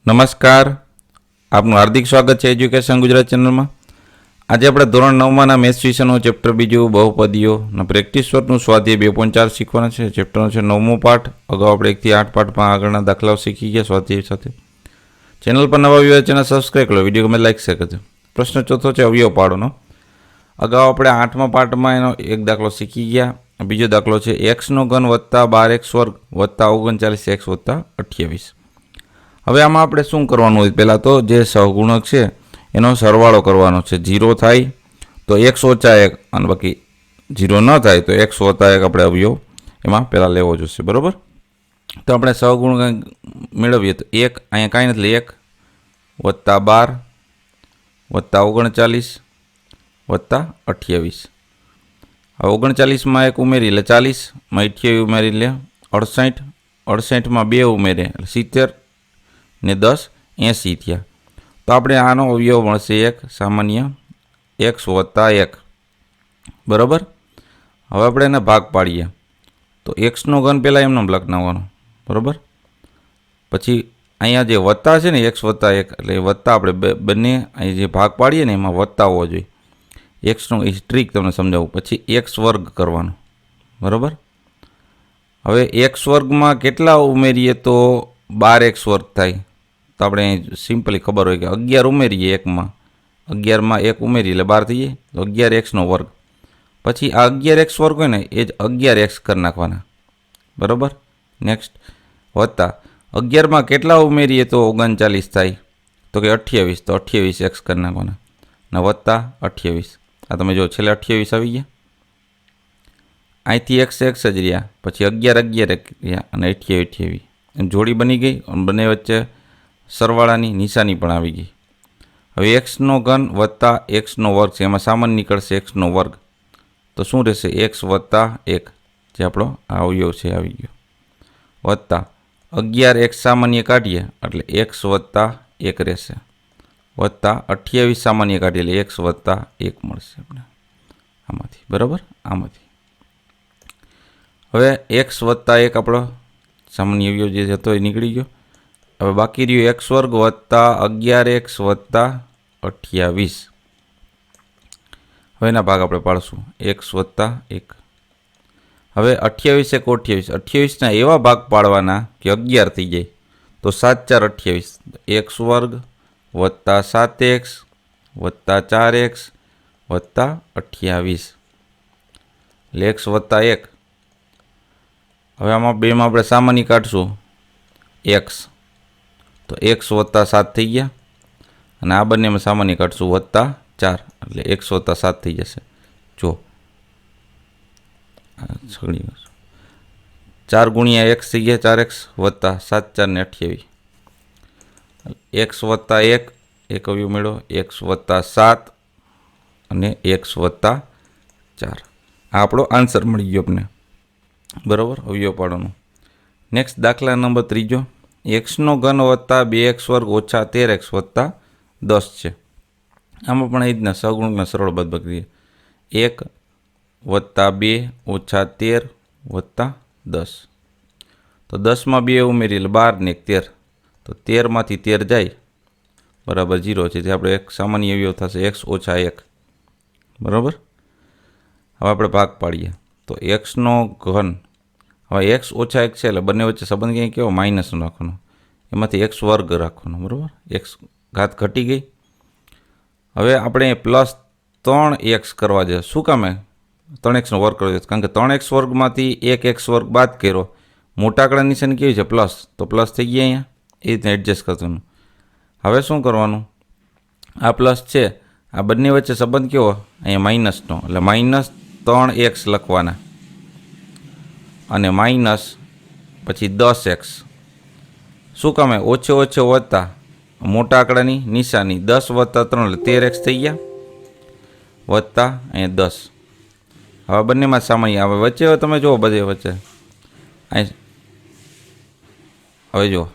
નમસ્કાર, આપનું હાર્દિક સ્વાગત છે એજ્યુકેશન ગુજરાત ચેનલમાં. આજે આપણે ધોરણ 9માના મેથ્સ વિષયનું ચેપ્ટર બીજું બહુપદીઓના પ્રેક્ટિસ વર્કનું સ્વાધ્યાય 2.4 શીખવાના છે. ચેપ્ટરનો છે 9મો પાઠ. અગાઉ આપણે 1 થી 8 પાઠમાં આગળના દાખલાઓ શીખી ગયા સ્વાધ્યાય સાથે. ચેનલ પર નવા વ્યૂઅર ચેનલ સબસ્ક્રાઈબ કરો, વિડીયો ગમે લાઈક શેર કરજો. પ્રશ્ન ચોથો છે અવયવ પાડોનો. અગાઉ આપણે 8મા પાઠમાં એનો એક દાખલો શીખી ગયા. બીજો દાખલો છે એક્સનો ઘન વત્તા 12x વર્ગ વત્તા 39x વત્તા 28. હવે આમાં આપણે શું કરવાનું હોય? પહેલાં તો જે સહગુણક છે એનો સરવાળો કરવાનો છે. 0 થાય તો x ઓછા 1 અને બાકી 0 ન થાય તો x વત્તા 1 આપણે અવયવ એમાં પહેલાં લેવો જોશે, બરાબર? તો આપણે સહગુણક મેળવીએ તો 1 અહીંયા કાંઈ નથી, 1 વત્તા 12 વત્તા 39 વત્તા 28. હવે 39માં 1 ઉમેરી એટલે 40, માં 28 ઉમેરી એટલે 68, 68માં 2 ઉમેરે એટલે 70 ને 10 80 થયા. તો આપણે આનો અવયવ મળશે 1 સામાન્ય x વત્તા 1, બરાબર? હવે આપણે એને ભાગ પાડીએ તો xનો ઘન પહેલાં એમનો લખી નાખવાનો, બરાબર? પછી અહીંયા જે વત્તા છે ને x વત્તા 1 એટલે વત્તા આપણે બંને અહીં જે ભાગ પાડીએ ને એમાં વત્તા હોવો જોઈએ. એક્સનો એ ટ્રીક તમને સમજાવું. પછી x વર્ગ કરવાનો, બરાબર? હવે x વર્ગમાં કેટલા ઉમેરીએ તો 12x વર્ગ થાય? તો આપણે સિમ્પલી ખબર હોય કે 11 ઉમેરીએ 1માં, 11માં 1 ઉમેરી એટલે 12 થઈ જાય, તો 11xનો વર્ગ. પછી આ 11x વર્ગ હોય ને એ જ 11x કરી નાખવાના, બરાબર? નેક્સ્ટ વત્તા 11માં કેટલા ઉમેરીએ તો 39 થાય? તો કે 28, તો 28x કરી નાખવાના ને વત્તા 28. આ તમે જો છેલ્લે 28 આવી ગયા, અહીંથી x જ રહ્યા, પછી 11 રહ્યા અને 28 એમ જોડી બની ગઈ. બંને વચ્ચે સરવાળાની નિશાની પણ આવી ગઈ. હવે એક્સનો ઘન વત્તા એક્સનો વર્ગ છે, એમાં સામાન્ય નીકળશે એક્સનો વર્ગ. તો શું રહેશે? એક્સ વત્તા 1 જે આપણો આ અવયવ છે આવી ગયો, વત્તા 11x સામાન્ય કાઢીએ એટલે એક્સ વત્તા 1 રહેશે, વત્તા 28 સામાન્ય કાઢીએ એટલે એક્સ વત્તા 1 મળશે આપણે આમાંથી, બરાબર? આમાંથી હવે એક્સ વત્તા 1 આપણો સામાન્ય અવયવ જે હતો એ નીકળી ગયો. હવે બાકી રહ્યું x વર્ગ વત્તા 11x વત્તા 28. હવે એના ભાગ આપણે પાડશું x વત્તા 1. હવે 28 એક 28, 28ના એવા ભાગ પાડવાના કે 11 થઈ જાય. તો 7 4 28, x વર્ગ વત્તા 7x વત્તા 4x વત્તા 28 એટલે x વત્તા 1. હવે આમાં બેમાં આપણે સામાન્ય કાઢશું x, તો x વત્તા 7 થઈ ગયા, અને આ બંનેમાં સામાન્ય કાઢશું વત્તા 4 એટલે x વત્તા 7 થઈ જશે. જો 4 ગુણ્યા x થઈ ગયા 4x વત્તા 7 4 ને 28, x વત્તા 1 એક અવયવ મેળવો, x વત્તા 7 અને x વત્તા 4. આ આપણો આન્સર મળી ગયો આપણે, બરાબર? અવયવ પાડોનો. નેક્સ્ટ દાખલા નંબર 3. એક્સનો ઘન વત્તા 2x વર્ગ ઓછા 13x વત્તા 10 છે. આમાં પણ એ રીતના સહગુણકના સરળ બાદબાકી 1 વત્તા 2 ઓછા 13 વત્તા 10. તો 10માં 2 ઉમેરી એટલે 12 ને 13, તો 13માંથી 13 જાય બરાબર 0 છે, જે આપણે એક સામાન્ય અવયવ થશે x ઓછા 1, બરાબર? હવે આપણે ભાગ પાડીએ તો એક્સનો ઘન, હવે x ઓછા 1 છે એટલે બંને વચ્ચે સંબંધ ક્યાંય કેવો? માઇનસનો રાખવાનો, એમાંથી x વર્ગ રાખવાનો, બરાબર? x ઘાત ઘટી ગઈ. હવે આપણે પ્લસ 3x કરવા જોઈએ. શું કામે 3xનો વર્ગ કરવો જોઈએ? કારણ કે 3x વર્ગમાંથી 1x વર્ગ બાદ કર્યો, મોટા આંકડા નિશાની કેવી છે? પ્લસ, તો પ્લસ થઈ ગયા અહીંયા, એ રીતને એડજસ્ટ કરવાનું. હવે શું કરવાનું? આ પ્લસ છે, આ બંને વચ્ચે સંબંધ કેવો? અહીંયા માઇનસનો, એટલે માઇનસ 3x લખવાના અને માઇનસ પછી 10x. શું કામે? ઓછે ઓછે વત્તા મોટા આંકડાની નિશાની 10 વત્તા 3 એટલે 13x થઈ ગયા, વત્તા અહીંયા 10. હવે બંનેમાં સામાન્ય આવે વચ્ચે. હવે તમે જુઓ બધે વચ્ચે અહીં, હવે જુઓ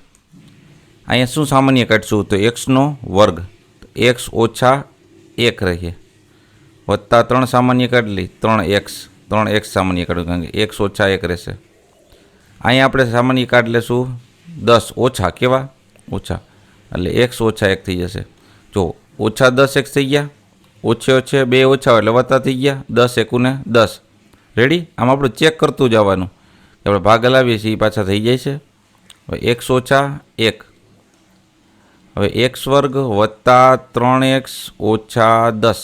અહીંયા શું સામાન્ય કાઢશું? તો એક્સનો વર્ગ, એક્સ ઓછા 1 રહીએ, વત્તા 3 સામાન્ય કાઢી લઈ 3x સામાન્ય કાઢવું, કારણ કે x ઓછા 1 રહેશે. અહીંયા આપણે સામાન્ય કાઢી લેશું 10 ઓછા, કેવા? ઓછા એટલે એક્સ ઓછા 1 થઈ જશે. જો ઓછા 10x થઈ ગયા, ઓછે ઓછે 2 ઓછા એટલે વત્તા થઈ ગયા, 10 એકુને 10. રેડી? આમ આપણે ચેક કરતું જવાનું કે આપણે ભાગ હલાવીએ છીએ એ પાછા થઈ જાય છે. હવે એક્સ ઓછા 1, હવે એક્સ વર્ગ વત્તા 3x ઓછા 10,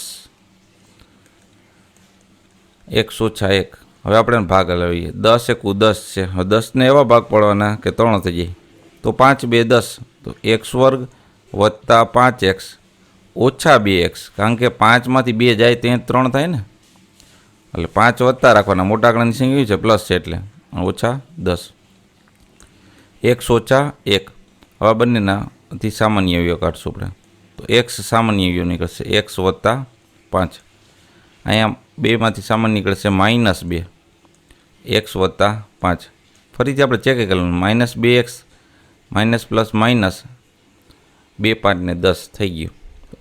એક્સ ઓછા 1. હવે આપણે ભાગ હલાવીએ, 10 એકુ 10 છે. હવે 10ને એવા ભાગ પાડવાના કે 3 થઈ જાય. તો 5 2 10, તો એક્સ વર્ગ વત્તા 5x ઓછા 2x, કારણ કે 5માંથી 2 જાય ત્યાં 3 થાય ને, એટલે 5 વત્તા રાખવાના. મોટા આંકડાની સંખ્યા છે પ્લસ છે એટલે ઓછા 10, એક્સ ઓછા 1. હવે બંનેનાથી સામાન્ય અવયવ કાઢશું આપણે. તો એક્સ સામાન્ય અવયવ નીકળશે એક્સ વત્તા 5. અહીંયા 2માંથી સામાન્ય નીકળશે -2, એક્સ વત્તા 5. ફરીથી આપણે ચેક કરવાનું, -2x માઇનસ પ્લસ માઇનસ 2 5 ને 10 થઈ ગયું.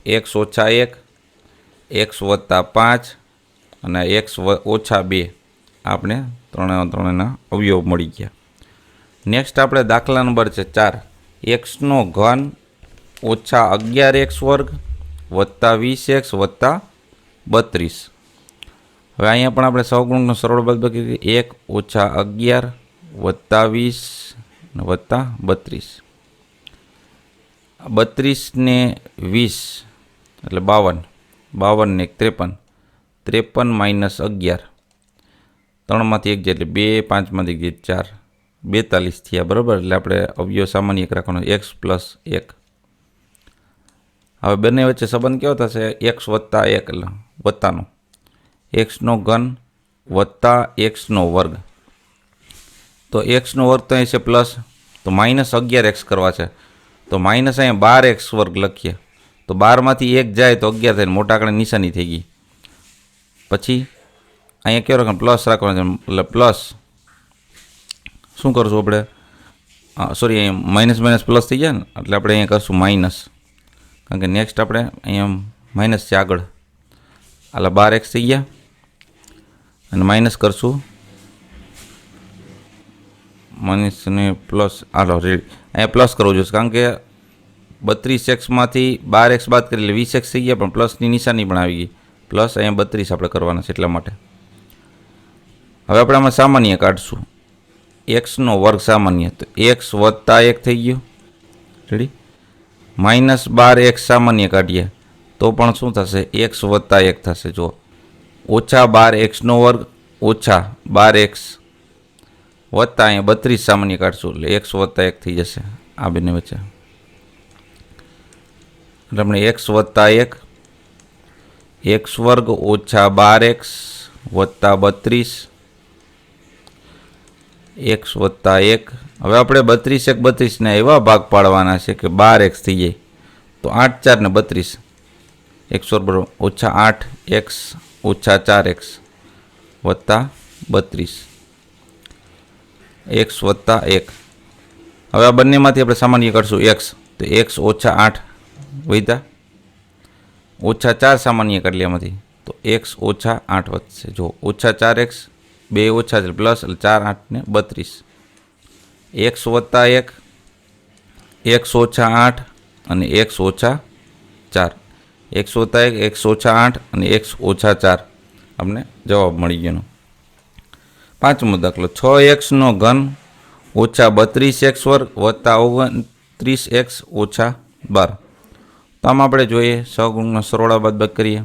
એક્સ ઓછા 1, એક્સ વત્તા 5 અને એક્સ ઓછા 2, આપણે ત્રણેના અવયવ મળી ગયા. નેક્સ્ટ આપણે દાખલા નંબર છે 4, એક્સનો ઘન ઓછા 11x વર્ગ વત્તા 20x વત્તા 32. હવે અહીંયા પણ આપણે સહગુણકનો સરળ બાદબાકી 1 ઓછા 11 વત્તા 20 વત્તા 32. 32 ને 20 એટલે 52, 52 ને 53, 53 માઇનસ 11, 3માંથી 1 જાય એટલે 2, 5માંથી 1 જાય 4, 42 થયા. બરાબર? એટલે આપણે અવયવ સામાન્ય એક રાખવાનો એક્સ પ્લસ 1. હવે બંને વચ્ચે સંબંધ કેવો થશે? એક્સ વત્તા 1 એટલે વત્તાનો, એક્સનો ઘન વત્તા એક્સનો વર્ગ. તો એક્સનો વર્ગ તો અહીં છે પ્લસ, તો -11x કરવા છે, તો માઇનસ અહીંયા 12x વર્ગ લખીએ. તો 12માંથી 1 જાય તો 11 થાય, મોટા આંકડાની નિશાની થઈ ગઈ. પછી અહીંયા કેવો રાખવાનો? પ્લસ રાખવાનો છે, એટલે પ્લસ શું કરશું આપણે? સોરી, અહીંયા માઇનસ માઇનસ પ્લસ થઈ જાય ને, એટલે આપણે અહીંયા કરશું માઇનસ, કારણ કે નેક્સ્ટ આપણે અહીંયા માઇનસ છે આગળ. એટલે 12x થઈ ગયા અને માઇનસ કરશું માઇનસ ને પ્લસ. હાલો રેડી, અહીંયા પ્લસ કરવું જોઈએ, કારણ કે 32xમાંથી 12x બાદ કરી એટલે 20x થઈ ગયા, પણ પ્લસની નિશાની પણ આવી ગઈ. પ્લસ અહીંયા 32 આપણે કરવાના છે એટલા માટે. હવે આપણે આમાં સામાન્ય કાઢશું, એક્સનો વર્ગ સામાન્ય, તો એક્સ વત્તા 1 થઈ ગયું. રેડી? -12x સામાન્ય કાઢીએ તો પણ શું થશે? એક્સ વત્તા 1 થશે. જો ઓછા 12xનો વર્ગ ઓછા 12x વત્તા અહીંયા 32 સામાન્ય કાઢશું એટલે એક્સ વત્તા 1 થઈ જશે આ બંને વચ્ચે. એટલે આપણે એક્સ વત્તા 1, એક્સ વર્ગ ઓછા 12x વત્તા 32, એક્સ વત્તા 1. હવે આપણે 32 1 32ને એવા ભાગ પાડવાના છે કે 12x થઈ જાય. તો 8 4 ને 32, એક્સ વર્ગ બરાબર ઓછા 8x ઓછા 4x વત્તા 32, એક્સ વત્તા 1. હવે આ બંનેમાંથી આપણે સામાન્ય કરશું એક્સ, તો એક્સ ઓછા 8 વધ્યા, ઓછા 4 સામાન્ય કાઢી એમાંથી, તો એક્સ ઓછા 8 વધશે. જો ઓછા 4x, 2 ઓછા છે પ્લસ એટલે 4 8 ને 32, એક્સ વત્તા 1, એક્સ ઓછા 8 અને એક્સ ઓછા 4, એક્સ વત્તા 1, એક્સ ઓછા 8 અને એક્સ ઓછા 4, અમને જવાબ મળી ગયો. 5મો દાખલો, 6xનો ઘન ઓછા 32x વર્ગ વત્તા 29x ઓછા 12. તો આમાં આપણે જોઈએ સહગુણકનો સરવાળા બાદબાકી કરીએ.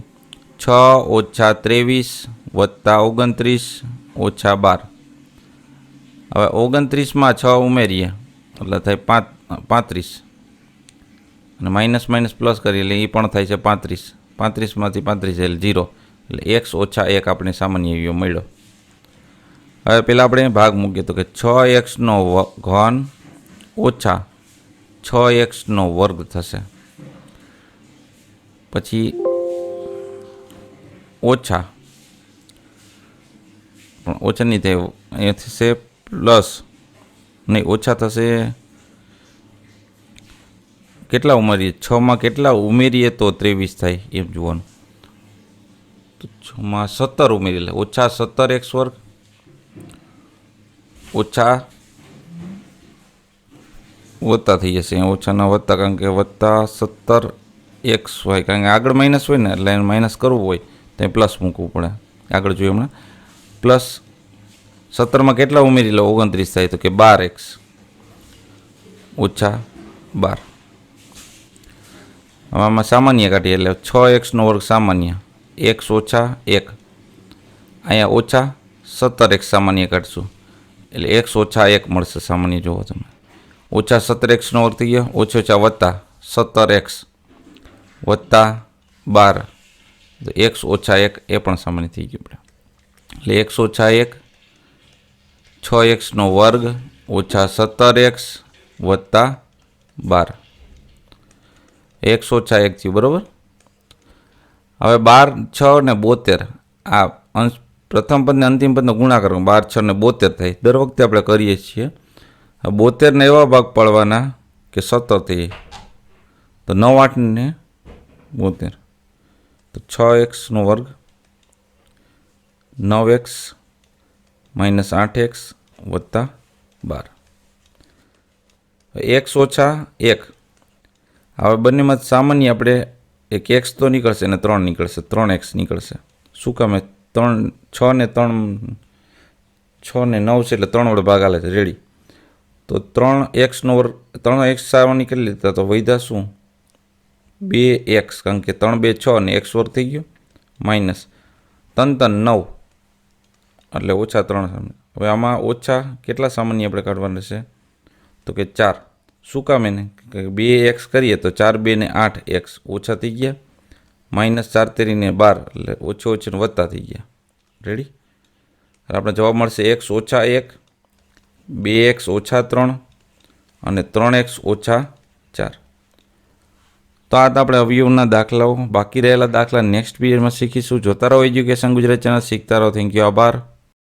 6 ઓછા 23 વત્તા 29 ઓછા 12. હવે 29માં 6 ઉમેરીએ એટલે થાય 35, અને માઇનસ માઇનસ પ્લસ કરીએ એટલે એ પણ થાય છે 35, 35માંથી 35 એટલે 0, એટલે એક્સ ઓછા 1 આપણે સામાન્ય અવયવ મળ્યો. હવે પહેલાં આપણે ભાગ મૂકીએ તો કે 6xનો ઘન ઓછા 6xનો વર્ગ થશે. પછી ઓછા, પણ ઓછા નહીં થાય, અહીંયા થશે પ્લસ, નહીં ઓછા થશે. કેટલા ઉમેરીએ? 6માં કેટલા ઉમેરીએ તો 23 થાય એમ જોવાનું. તો 6માં 17 ઉમેરી લે, ઓછા 17x વર્ગ વત્તા થઈ જશે, અહીંયા ઓછાના વત્તા, કારણ કે વત્તા 17xy, કારણ કે આગળ માઇનસ હોય ને એટલે એને માઇનસ કરવું હોય તો પ્લસ મૂકવું પડે. આગળ જોઈએ હમણાં પ્લસ 17માં કેટલા ઉમેરી લો 29 થાય તો કે 12x ઓછા 12. હવે આમાં સામાન્ય કાઢીએ એટલે 6x વર્ગ સામાન્ય, x ઓછા 1, અહીંયા ઓછા 17x સામાન્ય કાઢશું એટલે x ઓછા 1 મળશે સામાન્ય. જુઓ તમે ઓછા 17x વર્ગ થઈ ગયો, ઓછા ઓછા વત્તા 17x વત્તા 12 તો x ઓછા 1 એ પણ સામાન્ય થઈ ગયું આપણે. એટલે x ઓછા 1 6x વર્ગ ઓછા 17x વત્તા 12 x ઓછા 1 થયું, બરાબર. હવે 12 6 ને 72 આ અંશ પ્રથમ પદ ને અંતિમ પદનો ગુણાકાર 12 6 ને 72 થાય. દર વખતે આપણે કરીએ છીએ. 72 ને એવા ભાગ પાડવાના કે 17 થઈ, તો 9 8 ને 72 તો 6x વર્ગ 9x માઇનસ 8x વત્તા 12 x ઓછા 1. હવે બંનેમાં સામાન્ય આપણે એક x તો નીકળશે ને 3 નીકળશે, 3x નીકળશે. શું કામે 3 6 ને 3 6 ને 9 છે એટલે 3 વડે ભાગ આલે છે, રેડી. તો 3x વર્ગ 3x સામાન્ય કરી લીધા તો વધ્યા શું 2x, કારણ કે 3 2 6 ને x વર્ગ થઈ ગયો માઇનસ 3 3 9 એટલે ઓછા 3 સામાન્ય. હવે આમાં ઓછા કેટલા સામાન્ય આપણે કાઢવાના છે તો કે 4. શું કામ એને 2x કરીએ તો 4 2 ને 8x ઓછા થઈ ગયા, માઇનસ 4 3 ને 12 એટલે ઓછો ઓછો વત્તા થઈ ગયા, રેડી. આપણે જવાબ મળશે x ઓછા 1, 2x ઓછા 3 અને 3x ઓછા 4. તો આ આપણે અવયવના દાખલાઓ, બાકી રહેલા દાખલા નેક્સ્ટ પીરિયડમાં શીખીશું. જોતા રહો એજ્યુકેશન ગુજરાત ચેનલ, શીખતા રહો. થેન્ક યુ, આભાર.